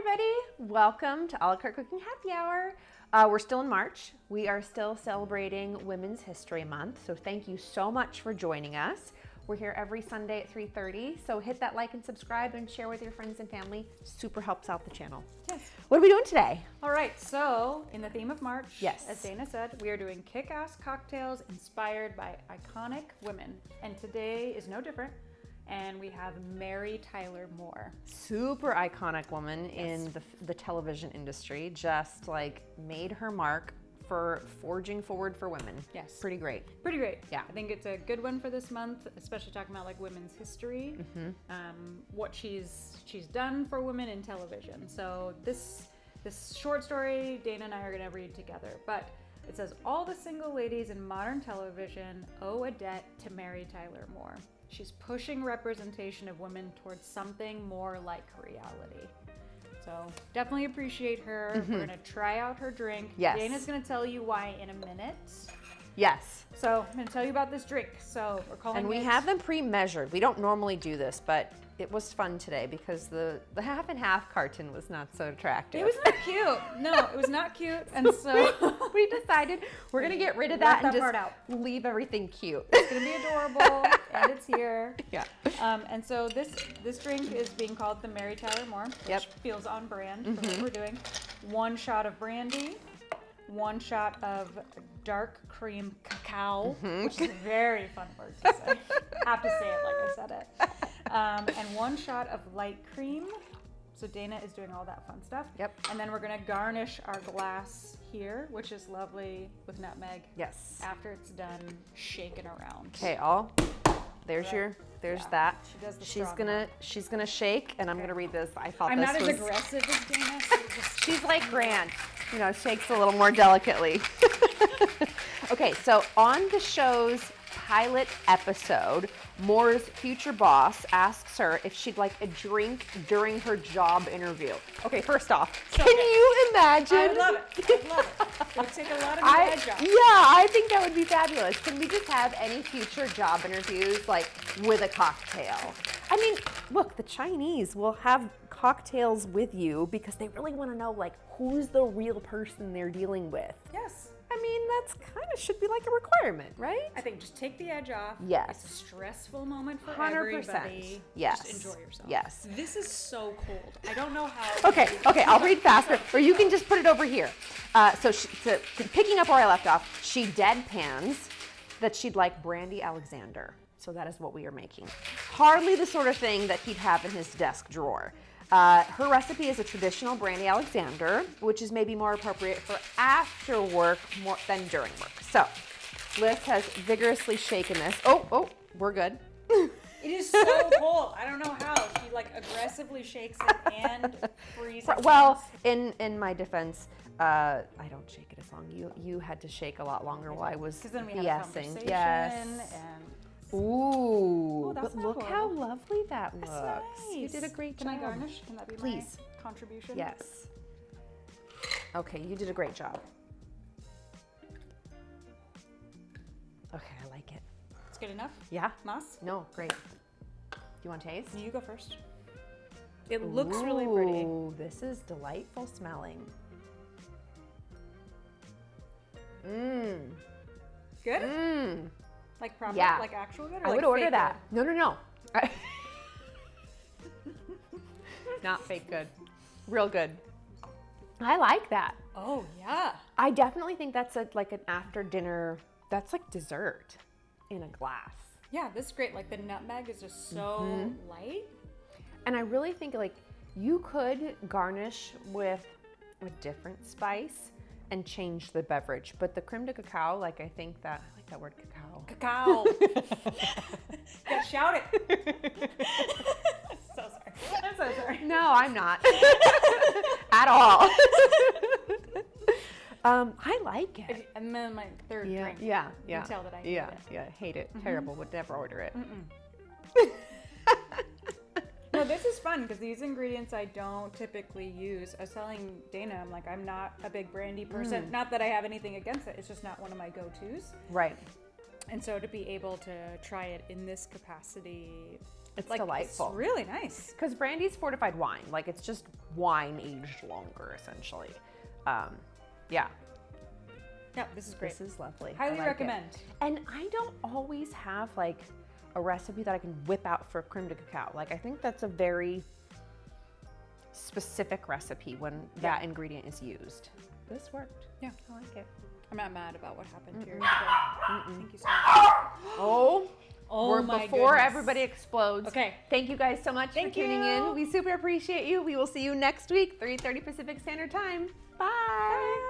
everybody. Welcome to Carte Cooking Happy Hour. We're still in March. We are still celebrating Women's History Month, so thank you so much for joining us. We're here every Sunday at 3:30, so hit that like and subscribe and share with your friends and family. Super helps out the channel. Yes. What are we doing today? All right, so in the theme of March, yes, as Dana said, we are doing kick-ass cocktails inspired by iconic women. And today is no different. And we have Mary Tyler Moore. Super iconic woman in the television industry, just like made her mark for forging forward for women. Yes. Pretty great. Pretty great. Yeah. I think it's a good one for this month, especially talking about like women's history, what she's done for women in television. So this short story, Dana and I are gonna read together, but it says, all the single ladies in modern television owe a debt to Mary Tyler Moore. She's pushing representation of women towards something more like reality. So definitely appreciate her. We're gonna try out her drink. Yes. Dana's gonna tell you why in a minute. Yes. So I'm gonna tell you about this drink. So we're calling it. And we have them pre-measured. We don't normally do this, but it was fun today because the half and half carton was not so attractive. It was not cute. No, it was not cute. And so we decided we're gonna get rid of that and part just out. leave everything cute. It's gonna be adorable, and it's here. Yeah. And so this drink is being called the Mary Tyler Moore, which feels on brand for what we're doing. 1 shot of brandy, 1 shot of dark cream cacao, which is a very fun word to say. Have to say it like I said it. And 1 shot of light cream. So Dana is doing all that fun stuff. Yep. And then we're gonna garnish our glass here, which is lovely with nutmeg. Yes. After it's done shaking around. Okay, there's that. She does the She's gonna shake, and I'm gonna read this. I thought I'm this not was, as aggressive as Dana. So she's like Grant, shakes a little more delicately. Okay, so on the show's pilot episode, Moore's future boss asks her if she'd like a drink during her job interview. Okay, first off, can you imagine? I would love it. I'd love it. It would take a lot of the edge off. Yeah, I think that would be fabulous. Can we just have any future job interviews like with a cocktail? I mean, look, the Chinese will have cocktails with you because they really want to know like who's the real person they're dealing with. Yes. I mean, that's kind of should be like a requirement, right? I think just take the edge off. Yes. It's a stressful moment for 100%. everybody. Yes. Just enjoy yourself. Yes. This is so cold. I don't know how. Okay, I'll read faster, or you can just put it over here. So picking up where I left off, she deadpans that she'd like Brandy Alexander. So that is what we are making. Hardly the sort of thing that he'd have in his desk drawer. Her recipe is a traditional Brandy Alexander, which is maybe more appropriate for after work more than during work. So Liz has vigorously shaken this. Oh, we're good. It is so cold. I don't know how. She like aggressively shakes it and freezes. Well, in my defense, I don't shake it as long. You had to shake a lot longer while I was because then we had a conversation. Yes. And ooh, that's but look how lovely that looks. Nice. You did a great job. Can I garnish? Can that be my contribution? Yes. Okay, you did a great job. Okay, I like it. It's good enough? Yeah. Mas? No, great. Do you want to taste? You go first. It looks really pretty. Ooh, this is delightful smelling. Mmm. Good? Mmm. Like proper, like actual good? Or I would like order fake that. Good? No. Not fake good. Real good. I like that. Oh, yeah. I definitely think that's like an after dinner, that's like dessert in a glass. Yeah, this is great. Like the nutmeg is just so light. And I really think like you could garnish with a different spice and change the beverage. But the creme de cacao, like I like that word cacao. Cacao. Yeah, shout it. So sorry. I'm so sorry. No, I'm not. At all. I like it. And then my third drink. Yeah. You can tell that I hate it. Yeah, hate it. Terrible, would never order it. No, this is fun because these ingredients I don't typically use. I was telling Dana, I'm like, I'm not a big brandy person. Not that I have anything against it. It's just not one of my go-tos. Right. And so to be able to try it in this capacity It's like, delightful. It's really nice. Because brandy's fortified wine. Like, it's just wine aged longer, essentially. Yeah. Yeah, this is great. This is lovely. Highly I like recommend. it. And I don't always have like a recipe that I can whip out for creme de cacao. Like, I think that's a very specific recipe when that ingredient is used. This worked. Yeah. I like it. I'm not mad about what happened here today. Thank you so much. We're my before goodness. everybody explodes. Okay. Thank you guys so much for tuning in. We super appreciate you. We will see you next week, 3:30 Pacific Standard Time. Bye.